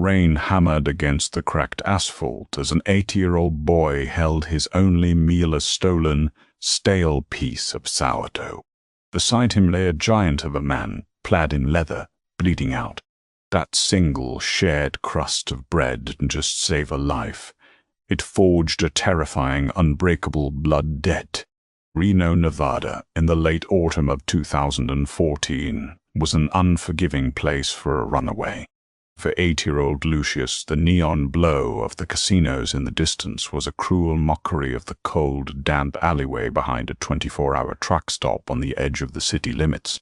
rain hammered against the cracked asphalt as an 80-year-old boy held his only meal, a stolen, stale piece of sourdough. Beside him lay a giant of a man, clad in leather, bleeding out. That single shared crust of bread didn't just save a life. It forged a terrifying, unbreakable blood debt. Reno, Nevada, in the late autumn of 2014, was an unforgiving place for a runaway. For 8-year-old Lucius, the neon glow of the casinos in the distance was a cruel mockery of the cold, damp alleyway behind a 24-hour truck stop on the edge of the city limits.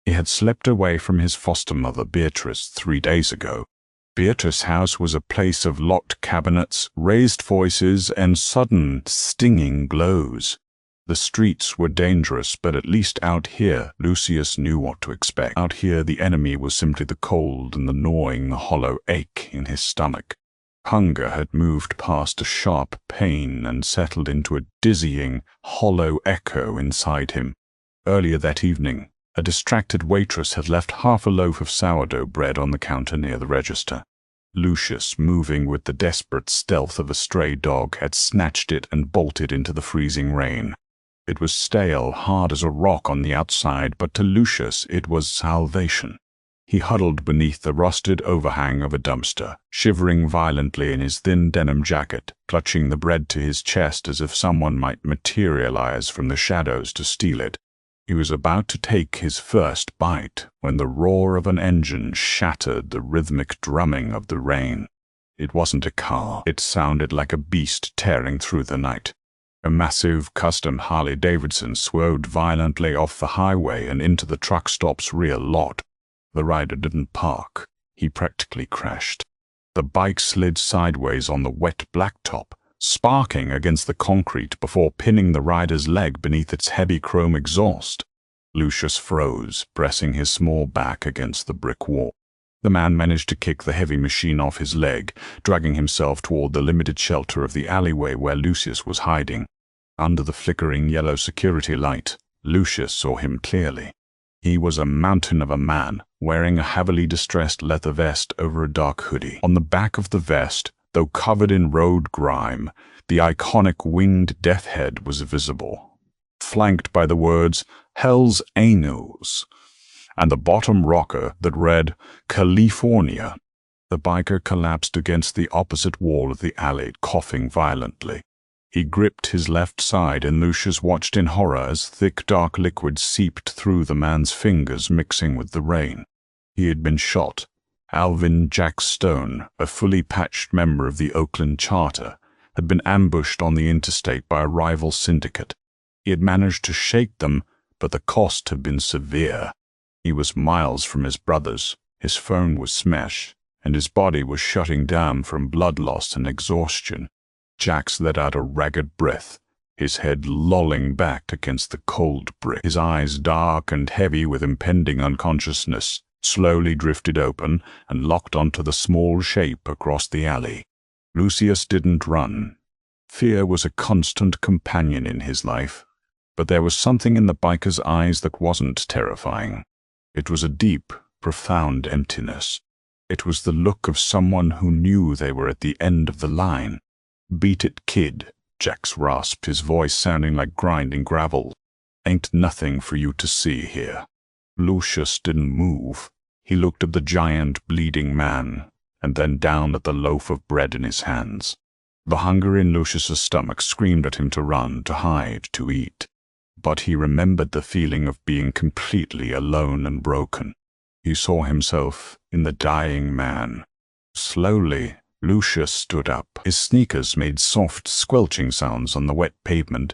He had slipped away from his foster mother, Beatrice, 3 days ago. Beatrice's house was a place of locked cabinets, raised voices, and sudden, stinging glows. The streets were dangerous, but at least out here, Lucius knew what to expect. Out here, the enemy was simply the cold and the gnawing, hollow ache in his stomach. Hunger had moved past a sharp pain and settled into a dizzying, hollow echo inside him. Earlier that evening, a distracted waitress had left half a loaf of sourdough bread on the counter near the register. Lucius, moving with the desperate stealth of a stray dog, had snatched it and bolted into the freezing rain. It was stale, hard as a rock on the outside, but to Lucius it was salvation. He huddled beneath the rusted overhang of a dumpster, shivering violently in his thin denim jacket, clutching the bread to his chest as if someone might materialize from the shadows to steal it. He was about to take his first bite when the roar of an engine shattered the rhythmic drumming of the rain. It wasn't a car. It sounded like a beast tearing through the night. A massive custom Harley-Davidson swerved violently off the highway and into the truck stop's rear lot. The rider didn't park. He practically crashed. The bike slid sideways on the wet blacktop, sparking against the concrete before pinning the rider's leg beneath its heavy chrome exhaust. Lucius froze, pressing his small back against the brick wall. The man managed to kick the heavy machine off his leg, dragging himself toward the limited shelter of the alleyway where Lucius was hiding. Under the flickering yellow security light, Lucius saw him clearly. He was a mountain of a man, wearing a heavily distressed leather vest over a dark hoodie. On the back of the vest, though covered in road grime, the iconic winged death head was visible, flanked by the words, "Hell's Anus," and the bottom rocker that read, "California." The biker collapsed against the opposite wall of the alley, coughing violently. He gripped his left side, and Lucius watched in horror as thick, dark liquid seeped through the man's fingers, mixing with the rain. He had been shot. Alvin Jack Stone, a fully patched member of the Oakland Charter, had been ambushed on the interstate by a rival syndicate. He had managed to shake them, but the cost had been severe. He was miles from his brothers, his phone was smashed, and his body was shutting down from blood loss and exhaustion. Jax let out a ragged breath, his head lolling back against the cold brick. His eyes, dark and heavy with impending unconsciousness, slowly drifted open and locked onto the small shape across the alley. Lucius didn't run. Fear was a constant companion in his life, but there was something in the biker's eyes that wasn't terrifying. It was a deep, profound emptiness. It was the look of someone who knew they were at the end of the line. "Beat it, kid," Jax rasped, his voice sounding like grinding gravel. "Ain't nothing for you to see here." Lucius didn't move. He looked at the giant, bleeding man, and then down at the loaf of bread in his hands. The hunger in Lucius's stomach screamed at him to run, to hide, to eat. But he remembered the feeling of being completely alone and broken. He saw himself in the dying man. Slowly, Lucius stood up. His sneakers made soft, squelching sounds on the wet pavement.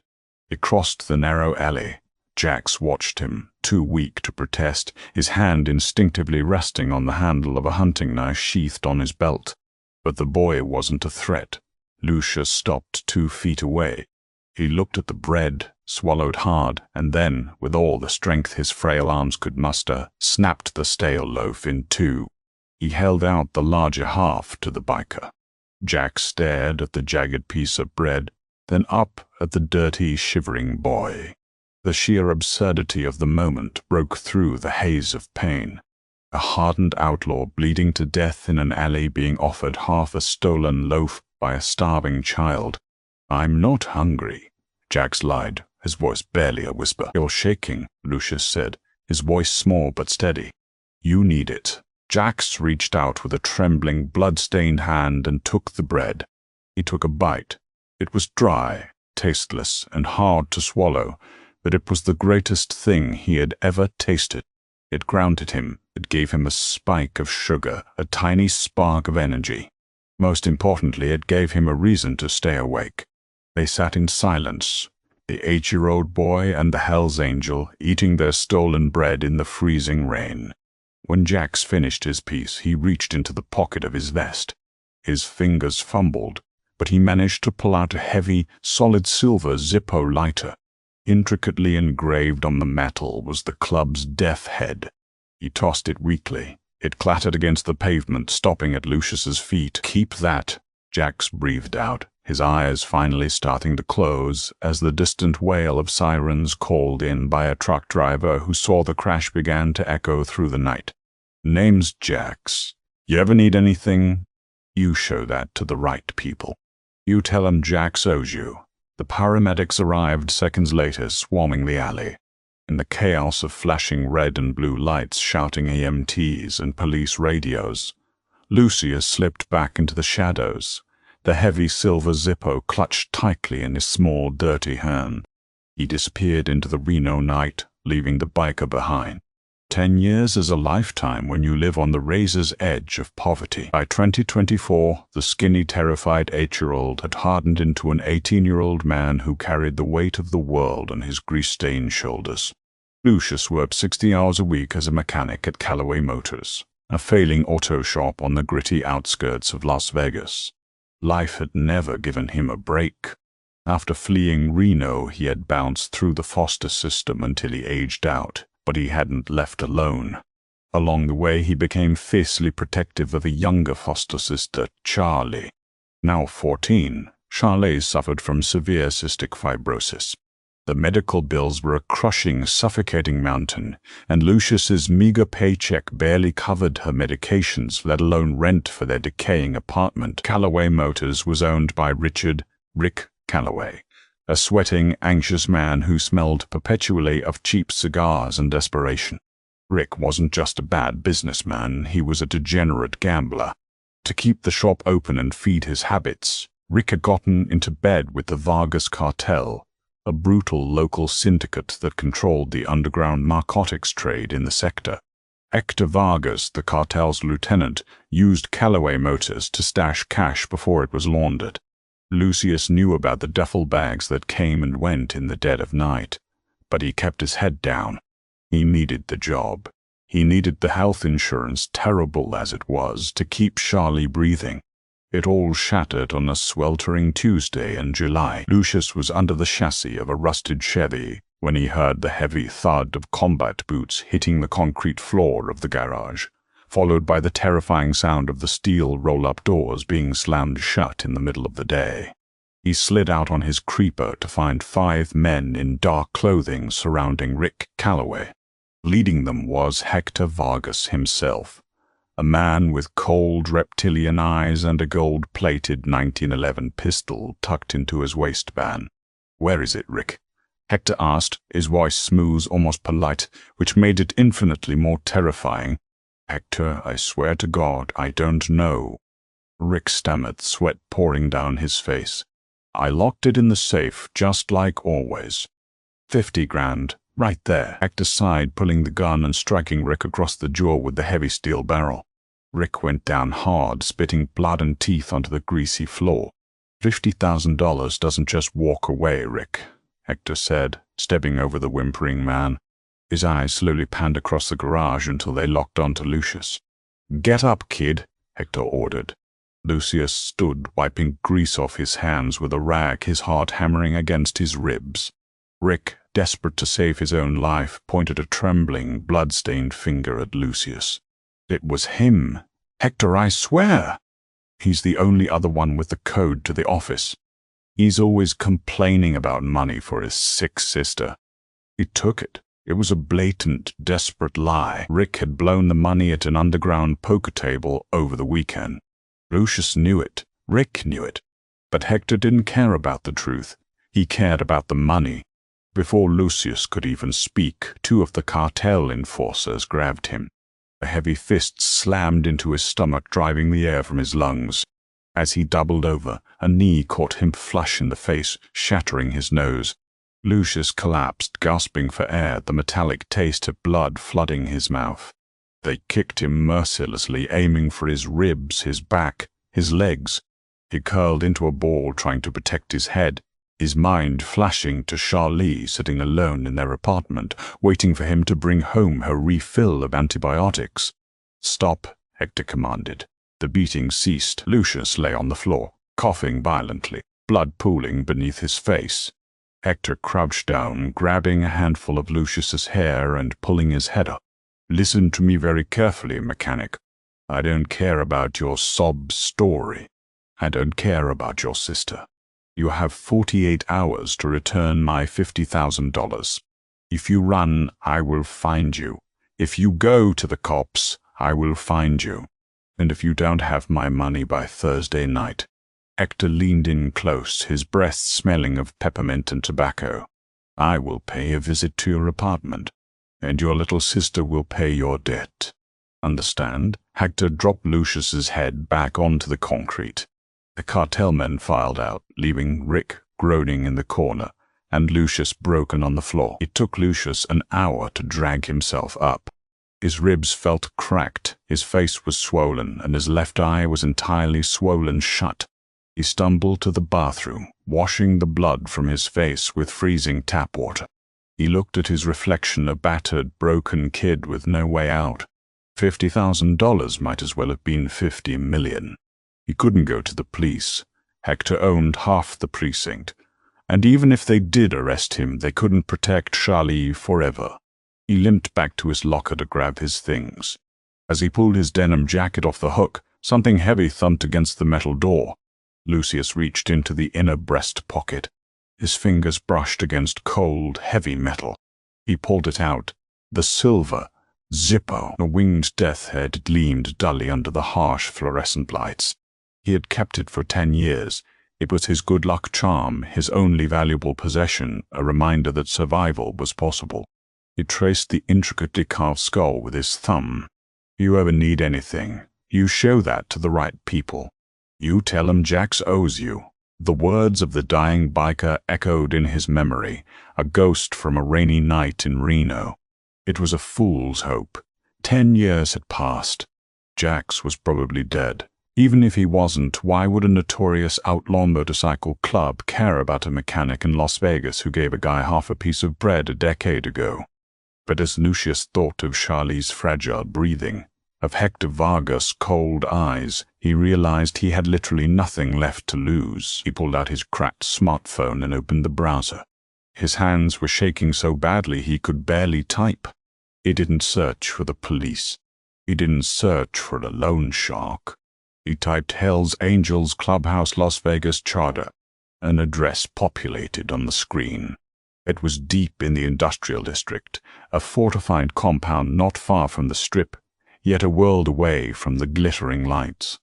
He crossed the narrow alley. Jax watched him, too weak to protest, his hand instinctively resting on the handle of a hunting knife sheathed on his belt. But the boy wasn't a threat. Lucius stopped 2 feet away. He looked at the bread, swallowed hard, and then, with all the strength his frail arms could muster, snapped the stale loaf in 2. He held out the larger half to the biker. Jack stared at the jagged piece of bread, then up at the dirty, shivering boy. The sheer absurdity of the moment broke through the haze of pain. A hardened outlaw bleeding to death in an alley being offered half a stolen loaf by a starving child. "I'm not hungry," Jax lied, his voice barely a whisper. "You're shaking," Lucius said, his voice small but steady. "You need it." Jax reached out with a trembling, blood-stained hand and took the bread. He took a bite. It was dry, tasteless, and hard to swallow, but it was the greatest thing he had ever tasted. It grounded him. It gave him a spike of sugar, a tiny spark of energy. Most importantly, it gave him a reason to stay awake. They sat in silence, the 8-year-old boy and the Hell's Angel eating their stolen bread in the freezing rain. When Jax finished his piece, he reached into the pocket of his vest. His fingers fumbled, but he managed to pull out a heavy, solid silver Zippo lighter. Intricately engraved on the metal was the club's death head. He tossed it weakly. It clattered against the pavement, stopping at Lucius's feet. "Keep that," Jax breathed out, his eyes finally starting to close as the distant wail of sirens called in by a truck driver who saw the crash began to echo through the night. "Name's Jax. You ever need anything? You show that to the right people. You tell 'em Jax owes you." The paramedics arrived seconds later, swarming the alley. In the chaos of flashing red and blue lights, shouting EMTs and police radios, Lucius slipped back into the shadows, the heavy silver Zippo clutched tightly in his small, dirty hand. He disappeared into the Reno night, leaving the biker behind. 10 years is a lifetime when you live on the razor's edge of poverty. By 2024, the skinny, terrified 8-year-old had hardened into an 18-year-old man who carried the weight of the world on his grease-stained shoulders. Lucius worked 60 hours a week as a mechanic at Callaway Motors, a failing auto shop on the gritty outskirts of Las Vegas. Life had never given him a break. After fleeing Reno, he had bounced through the foster system until he aged out. But he hadn't left alone. Along the way, he became fiercely protective of a younger foster sister, Charlie. Now 14, Charlie suffered from severe cystic fibrosis. The medical bills were a crushing, suffocating mountain, and Lucius's meager paycheck barely covered her medications, let alone rent for their decaying apartment. Callaway Motors was owned by Rick Callaway, a sweating, anxious man who smelled perpetually of cheap cigars and desperation. Rick wasn't just a bad businessman, he was a degenerate gambler. To keep the shop open and feed his habits, Rick had gotten into bed with the Vargas Cartel, a brutal local syndicate that controlled the underground narcotics trade in the sector. Hector Vargas, the cartel's lieutenant, used Callaway Motors to stash cash before it was laundered. Lucius knew about the duffel bags that came and went in the dead of night, but he kept his head down. He needed the job. He needed the health insurance, terrible as it was, to keep Charlie breathing. It all shattered on a sweltering Tuesday in July. Lucius was under the chassis of a rusted Chevy when he heard the heavy thud of combat boots hitting the concrete floor of the garage, followed by the terrifying sound of the steel roll-up doors being slammed shut in the middle of the day. He slid out on his creeper to find 5 men in dark clothing surrounding Rick Callaway. Leading them was Hector Vargas himself, a man with cold reptilian eyes and a gold-plated 1911 pistol tucked into his waistband. "Where is it, Rick?" Hector asked, his voice smooth, almost polite, which made it infinitely more terrifying. "Hector, I swear to God, I don't know." Rick stammered, sweat pouring down his face. "I locked it in the safe, just like always." 50 grand, right there. Hector sighed, pulling the gun and striking Rick across the jaw with the heavy steel barrel. Rick went down hard, spitting blood and teeth onto the greasy floor. $50,000 doesn't just walk away, Rick, Hector said, stepping over the whimpering man. His eyes slowly panned across the garage until they locked onto Lucius. "Get up, kid," Hector ordered. Lucius stood, wiping grease off his hands with a rag, his heart hammering against his ribs. Rick, desperate to save his own life, pointed a trembling, blood-stained finger at Lucius. It was him. "Hector, I swear. He's the only other one with the code to the office. He's always complaining about money for his sick sister. He took it. It was a blatant, desperate lie. Rick had blown the money at an underground poker table over the weekend. Lucius knew it. Rick knew it. But Hector didn't care about the truth. He cared about the money. Before Lucius could even speak, two of the cartel enforcers grabbed him. A heavy fist slammed into his stomach, driving the air from his lungs. As he doubled over, a knee caught him flush in the face, shattering his nose. Lucius collapsed, gasping for air, the metallic taste of blood flooding his mouth. They kicked him mercilessly, aiming for his ribs, his back, his legs. He curled into a ball, trying to protect his head, his mind flashing to Charlie sitting alone in their apartment, waiting for him to bring home her refill of antibiotics. "Stop," Hector commanded. The beating ceased. Lucius lay on the floor, coughing violently, blood pooling beneath his face. Hector crouched down, grabbing a handful of Lucius's hair and pulling his head up. "Listen to me very carefully, mechanic. I don't care about your sob story. I don't care about your sister. You have 48 hours to return my $50,000. If you run, I will find you. If you go to the cops, I will find you. And if you don't have my money by Thursday night." Hector leaned in close, his breath smelling of peppermint and tobacco. "I will pay a visit to your apartment, and your little sister will pay your debt. Understand?" Hector dropped Lucius's head back onto the concrete. The cartel men filed out, leaving Rick groaning in the corner and Lucius broken on the floor. It took Lucius an hour to drag himself up. His ribs felt cracked, his face was swollen, and his left eye was entirely swollen shut. He stumbled to the bathroom, washing the blood from his face with freezing tap water. He looked at his reflection, a battered, broken kid with no way out. $50,000 might as well have been 50 million. He couldn't go to the police. Hector owned half the precinct, and even if they did arrest him, they couldn't protect Charlie forever. He limped back to his locker to grab his things. As he pulled his denim jacket off the hook, something heavy thumped against the metal door. Lucius reached into the inner breast pocket. His fingers brushed against cold, heavy metal. He pulled it out. The silver Zippo, a winged death head, gleamed dully under the harsh fluorescent lights. He had kept it for 10 years. It was his good luck charm, his only valuable possession, a reminder that survival was possible. He traced the intricately carved skull with his thumb. "You ever need anything, you show that to the right people. You tell 'em Jax owes you." The words of the dying biker echoed in his memory, a ghost from a rainy night in Reno. It was a fool's hope. 10 years had passed. Jax was probably dead. Even if he wasn't, why would a notorious outlaw motorcycle club care about a mechanic in Las Vegas who gave a guy half a piece of bread a decade ago? But as Lucius thought of Charlie's fragile breathing, of Hector Vargas' cold eyes, he realized he had literally nothing left to lose. He pulled out his cracked smartphone and opened the browser. His hands were shaking so badly he could barely type. He didn't search for the police. He didn't search for a loan shark. He typed Hell's Angels Clubhouse Las Vegas Charter. An address populated on the screen. It was deep in the industrial district, a fortified compound not far from the Strip, yet a world away from the glittering lights.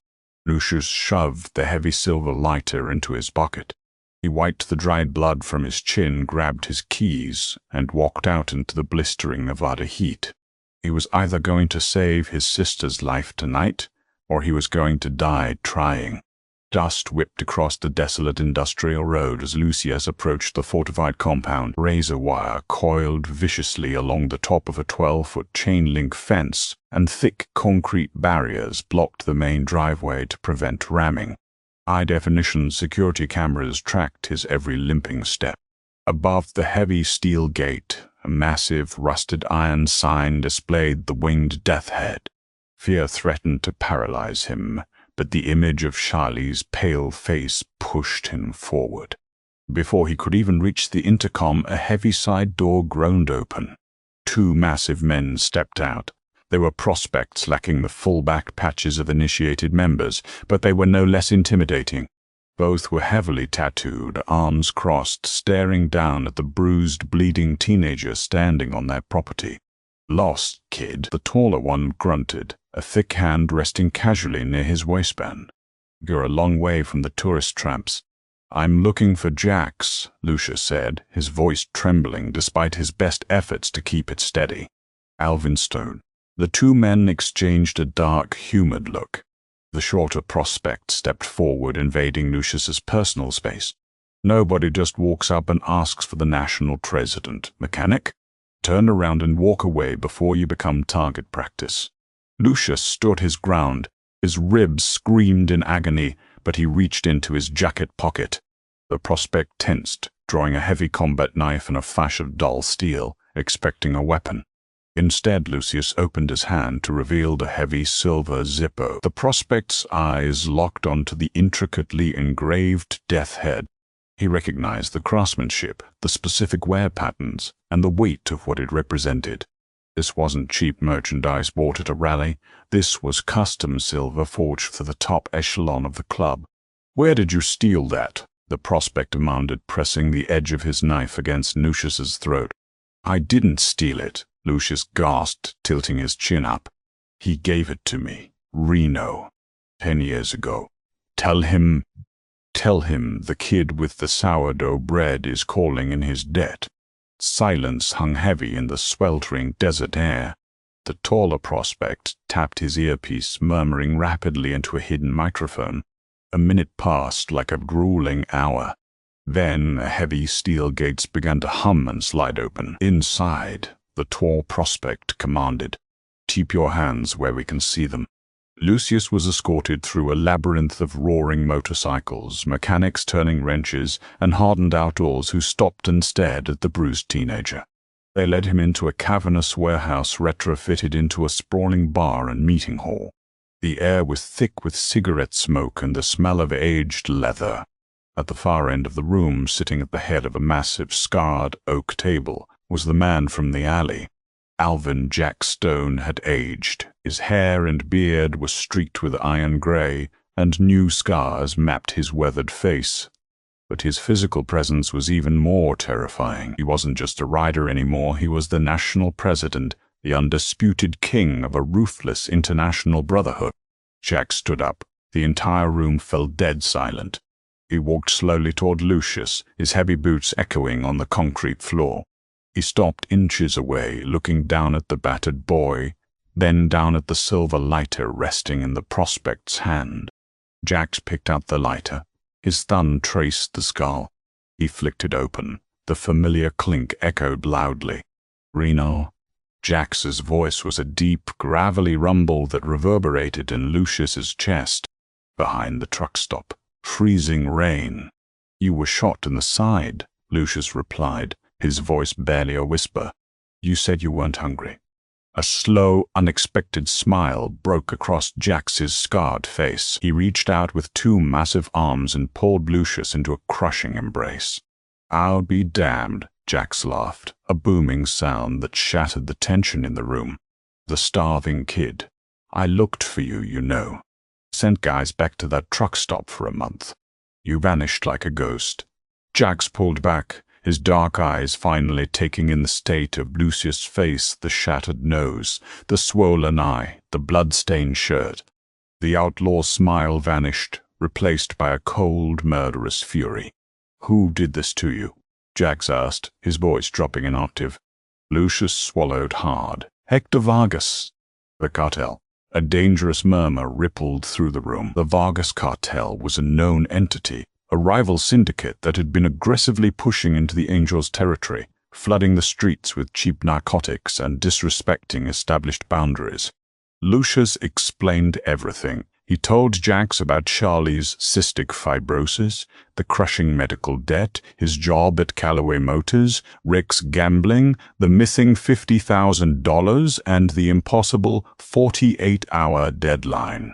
Lucius shoved the heavy silver lighter into his pocket. He wiped the dried blood from his chin, grabbed his keys, and walked out into the blistering Nevada heat. He was either going to save his sister's life tonight, or he was going to die trying. Dust whipped across the desolate industrial road as Lucius approached the fortified compound. Razor wire coiled viciously along the top of a 12-foot chain-link fence, and thick concrete barriers blocked the main driveway to prevent ramming. High-definition security cameras tracked his every limping step. Above the heavy steel gate, a massive rusted iron sign displayed the winged death head. Fear threatened to paralyze him, but the image of Charlie's pale face pushed him forward. Before he could even reach the intercom, a heavy side door groaned open. 2 massive men stepped out. They were prospects lacking the full back patches of initiated members, but they were no less intimidating. Both were heavily tattooed, arms crossed, staring down at the bruised, bleeding teenager standing on their property. "Lost, kid," the taller one grunted, a thick hand resting casually near his waistband. "You're a long way from the tourist traps." "I'm looking for Jax," Lucius said, his voice trembling despite his best efforts to keep it steady. "Alvin Stone." The two men exchanged a dark, humid look. The shorter prospect stepped forward, invading Lucius's personal space. "Nobody just walks up and asks for the national president, mechanic. Turn around and walk away before you become target practice." Lucius stood his ground. His ribs screamed in agony, but he reached into his jacket pocket. The prospect tensed, drawing a heavy combat knife and a flash of dull steel, expecting a weapon. Instead, Lucius opened his hand to reveal the heavy silver Zippo. The prospect's eyes locked onto the intricately engraved death head. He recognized the craftsmanship, the specific wear patterns, and the weight of what it represented. This wasn't cheap merchandise bought at a rally. This was custom silver forged for the top echelon of the club. "Where did you steal that?" the prospect demanded, pressing the edge of his knife against Lucius's throat. "I didn't steal it," Lucius gasped, tilting his chin up. "He gave it to me, Reno, 10 years ago. Tell him the kid with the sourdough bread is calling in his debt." Silence hung heavy in the sweltering desert air. The taller prospect tapped his earpiece, murmuring rapidly into a hidden microphone. A minute passed like a grueling hour. Then heavy steel gates began to hum and slide open. Inside, the tall prospect commanded, "Keep your hands where we can see them." Lucius was escorted through a labyrinth of roaring motorcycles, mechanics turning wrenches, and hardened outlaws who stopped and stared at the bruised teenager. They led him into a cavernous warehouse retrofitted into a sprawling bar and meeting hall. The air was thick with cigarette smoke and the smell of aged leather. At the far end of the room, sitting at the head of a massive scarred oak table, was the man from the alley. Alvin Jax Stone had aged. His hair and beard were streaked with iron gray, and new scars mapped his weathered face. But his physical presence was even more terrifying. He wasn't just a rider anymore, he was the national president, the undisputed king of a ruthless international brotherhood. Jack stood up. The entire room fell dead silent. He walked slowly toward Lucius, his heavy boots echoing on the concrete floor. He stopped inches away, looking down at the battered boy, then down at the silver lighter resting in the prospect's hand. Jax picked up the lighter. His thumb traced the skull. He flicked it open. The familiar clink echoed loudly. "Reno." Jax's voice was a deep, gravelly rumble that reverberated in Lucius's chest. Behind the truck stop, freezing rain. "You were shot in the side," Lucius replied, his voice barely a whisper. "You said you weren't hungry." A slow, unexpected smile broke across Jax's scarred face. He reached out with two massive arms and pulled Lucius into a crushing embrace. "I'll be damned," Jax laughed, a booming sound that shattered the tension in the room. "The starving kid. I looked for you, you know. Sent guys back to that truck stop for a month. You vanished like a ghost." Jax pulled back, his dark eyes finally taking in the state of Lucius' face, the shattered nose, the swollen eye, the blood-stained shirt. The outlaw's smile vanished, replaced by a cold, murderous fury. "Who did this to you?" Jax asked, his voice dropping an octave. Lucius swallowed hard. "Hector Vargas." "The cartel." A dangerous murmur rippled through the room. The Vargas cartel was a known entity, a rival syndicate that had been aggressively pushing into the Angels' territory, flooding the streets with cheap narcotics and disrespecting established boundaries. Lucius explained everything. He told Jax about Charlie's cystic fibrosis, the crushing medical debt, his job at Callaway Motors, Rick's gambling, the missing $50,000, and the impossible 48-hour deadline.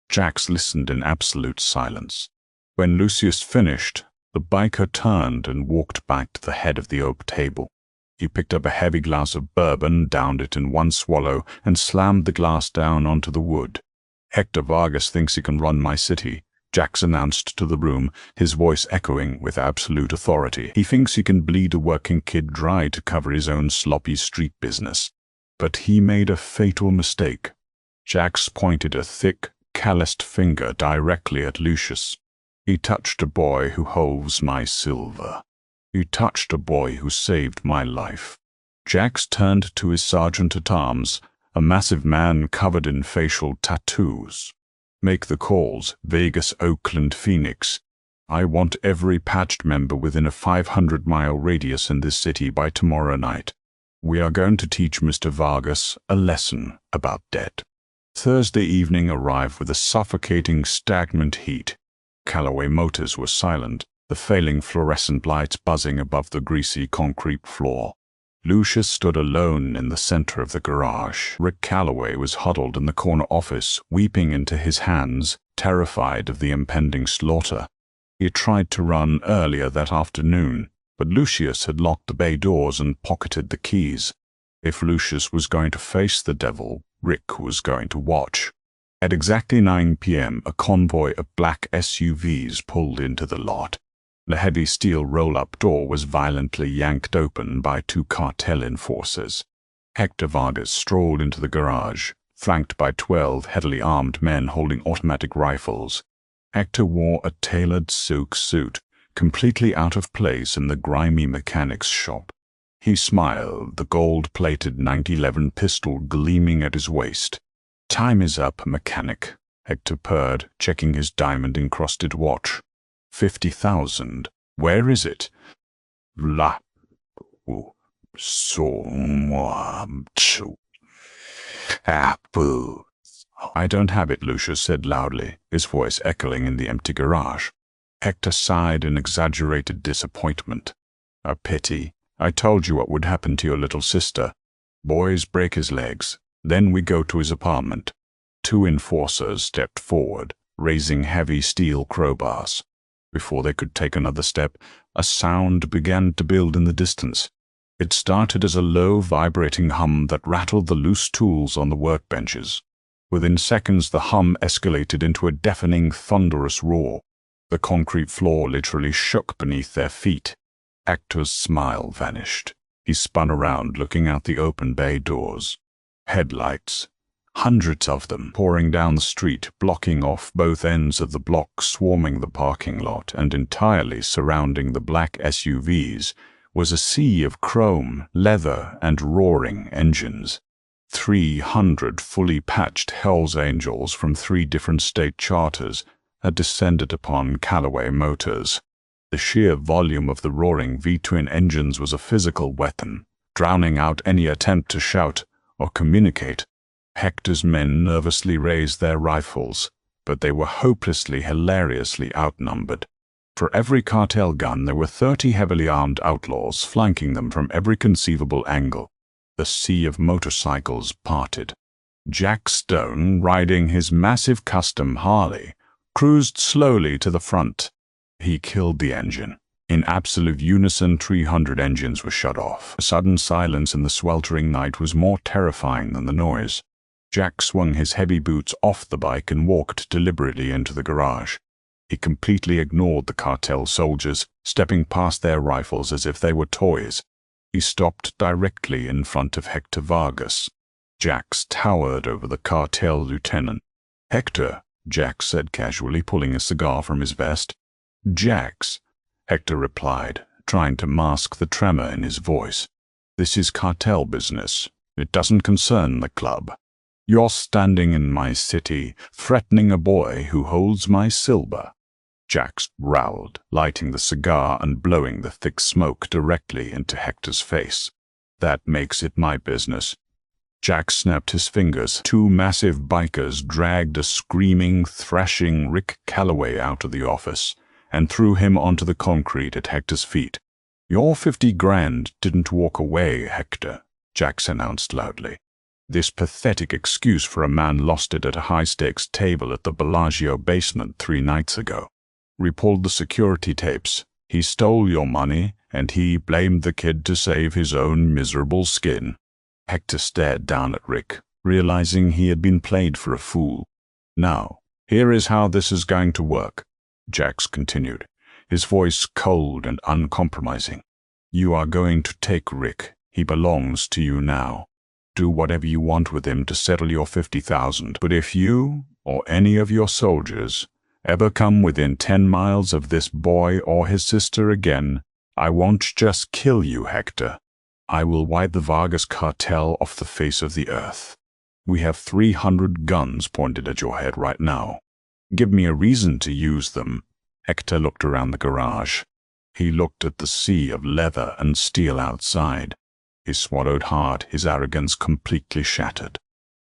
Jax listened in absolute silence. When Lucius finished, the biker turned and walked back to the head of the oak table. He picked up a heavy glass of bourbon, downed it in one swallow, and slammed the glass down onto the wood. "Hector Vargas thinks he can run my city. Jax announced to the room, his voice echoing with absolute authority. "He thinks he can bleed a working kid dry to cover his own sloppy street business. But he made a fatal mistake." Jax pointed a thick, calloused finger directly at Lucius. "He touched a boy who holds my silver. He touched a boy who saved my life." Jax turned to his sergeant-at-arms, a massive man covered in facial tattoos. "Make the calls, Vegas, Oakland, Phoenix. I want every patched member within a 500-mile radius in this city by tomorrow night. We are going to teach Mr. Vargas a lesson about debt." Thursday evening arrived with a suffocating, stagnant heat. Callaway Motors was silent, the failing fluorescent lights buzzing above the greasy concrete floor. Lucius stood alone in the center of the garage. Rick Callaway was huddled in the corner office, weeping into his hands, terrified of the impending slaughter. He had tried to run earlier that afternoon, but Lucius had locked the bay doors and pocketed the keys. If Lucius was going to face the devil, Rick was going to watch. At exactly 9 p.m., a convoy of black SUVs pulled into the lot. The heavy steel roll-up door was violently yanked open by 2 cartel enforcers. Hector Vargas strolled into the garage, flanked by 12 heavily armed men holding automatic rifles. Hector wore a tailored silk suit, completely out of place in the grimy mechanic's shop. He smiled, the gold-plated 911 pistol gleaming at his waist. "Time is up, mechanic," Hector purred, checking his diamond-encrusted watch. 50,000. Where is it? I don't have it, Lucius said loudly, his voice echoing in the empty garage. Hector sighed in exaggerated disappointment. "A pity. I told you what would happen to your little sister. Boys break his legs. Then we go to his apartment." 2 enforcers stepped forward, raising heavy steel crowbars. Before they could take another step, a sound began to build in the distance. It started as a low, vibrating hum that rattled the loose tools on the workbenches. Within seconds, the hum escalated into a deafening, thunderous roar. The concrete floor literally shook beneath their feet. Hector's smile vanished. He spun around, looking out the open bay doors. Headlights. Hundreds of them pouring down the street, blocking off both ends of the block, swarming the parking lot, and entirely surrounding the black SUVs was a sea of chrome, leather, and roaring engines. 300 fully patched Hells Angels from 3 different state charters had descended upon Callaway Motors. The sheer volume of the roaring V-twin engines was a physical weapon, drowning out any attempt to shout or communicate. Hector's men nervously raised their rifles, but they were hopelessly, hilariously outnumbered. For every cartel gun, there were 30 heavily armed outlaws flanking them from every conceivable angle. The sea of motorcycles parted. Jack Stone, riding his massive custom Harley, cruised slowly to the front. He killed the engine. In absolute unison, 300 engines were shut off. A sudden silence in the sweltering night was more terrifying than the noise. Jack swung his heavy boots off the bike and walked deliberately into the garage. He completely ignored the cartel soldiers, stepping past their rifles as if they were toys. He stopped directly in front of Hector Vargas. Jax towered over the cartel lieutenant. "Hector," Jax said casually, pulling a cigar from his vest. "Jax," Hector replied, trying to mask the tremor in his voice. "This is cartel business. It doesn't concern the club. You're standing in my city, threatening a boy who holds my silver." Jax growled, lighting the cigar and blowing the thick smoke directly into Hector's face. "That makes it my business." Jax snapped his fingers. 2 massive bikers dragged a screaming, thrashing Rick Callaway out of the office and threw him onto the concrete at Hector's feet. "Your 50 grand didn't walk away, Hector," Jax announced loudly. This pathetic excuse for a man lost it at a high-stakes table at the Bellagio basement 3 nights ago. "We pulled the security tapes. He stole your money, and he blamed the kid to save his own miserable skin." Hector stared down at Rick, realizing he had been played for a fool. Now, Here is how this is going to work, Jax continued, his voice cold and uncompromising. You are going to take Rick. He belongs to you now. Do whatever you want with him to settle your 50,000. But if you, or any of your soldiers, ever come within 10 miles of this boy or his sister again, I won't just kill you, Hector. I will wipe the Vargas cartel off the face of the earth. We have 300 guns pointed at your head right now. Give me a reason to use them. Hector looked around the garage. He looked at the sea of leather and steel outside. He swallowed hard, his arrogance completely shattered.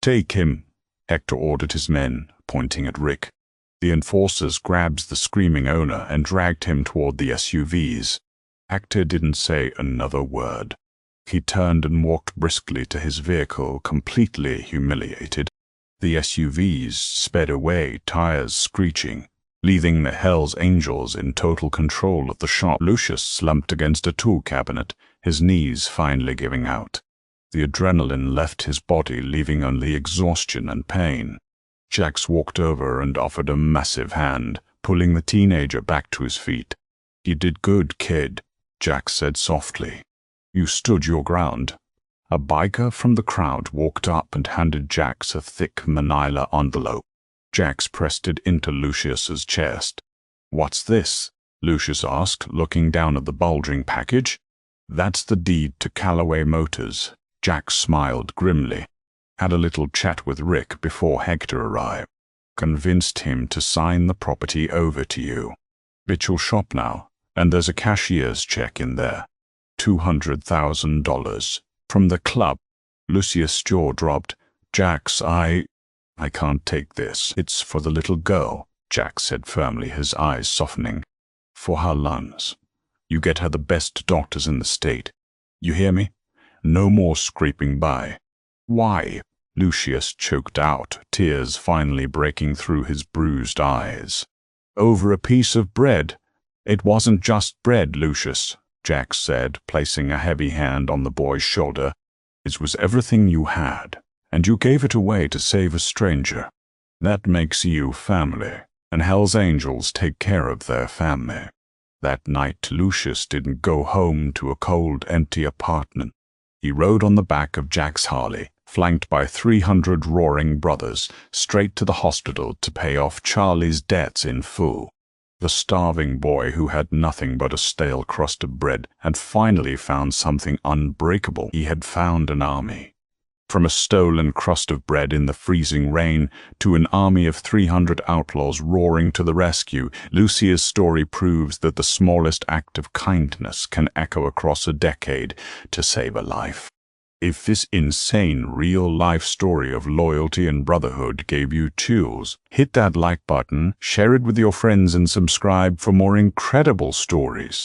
Take him, Hector ordered his men, pointing at Rick. The enforcers grabbed the screaming owner and dragged him toward the SUVs. Hector didn't say another word. He turned and walked briskly to his vehicle, completely humiliated. The SUVs sped away, tires screeching, leaving the Hells Angels in total control of the shop. Lucius slumped against a tool cabinet, his knees finally giving out. The adrenaline left his body, leaving only exhaustion and pain. Jax walked over and offered a massive hand, pulling the teenager back to his feet. You did good, kid, Jax said softly. You stood your ground. A biker from the crowd walked up and handed Jax a thick manila envelope. Jax pressed it into Lucius's chest. What's this? Lucius asked, looking down at the bulging package. That's the deed to Callaway Motors. Jax smiled grimly. Had a little chat with Rick before Hector arrived. Convinced him to sign the property over to you. It's your shop now, and there's a cashier's check in there. $200,000. From the club. Lucius' jaw dropped. Jax, I can't take this. It's for the little girl, Jax said firmly, his eyes softening. For her lungs. You get her the best doctors in the state. You hear me? No more scraping by. Why? Lucius choked out, tears finally breaking through his bruised eyes. Over a piece of bread. It wasn't just bread, Lucius, Jax said, placing a heavy hand on the boy's shoulder. It was everything you had, and you gave it away to save a stranger. That makes you family, and Hell's Angels take care of their family. That night, Lucius didn't go home to a cold, empty apartment. He rode on the back of Jack's Harley, flanked by 300 roaring brothers, straight to the hospital to pay off Charlie's debts in full. The starving boy who had nothing but a stale crust of bread had finally found something unbreakable. He had found an army. From a stolen crust of bread in the freezing rain to an army of 300 outlaws roaring to the rescue, Lucia's story proves that the smallest act of kindness can echo across a decade to save a life. If this insane real-life story of loyalty and brotherhood gave you chills, hit that like button, share it with your friends, and subscribe for more incredible stories.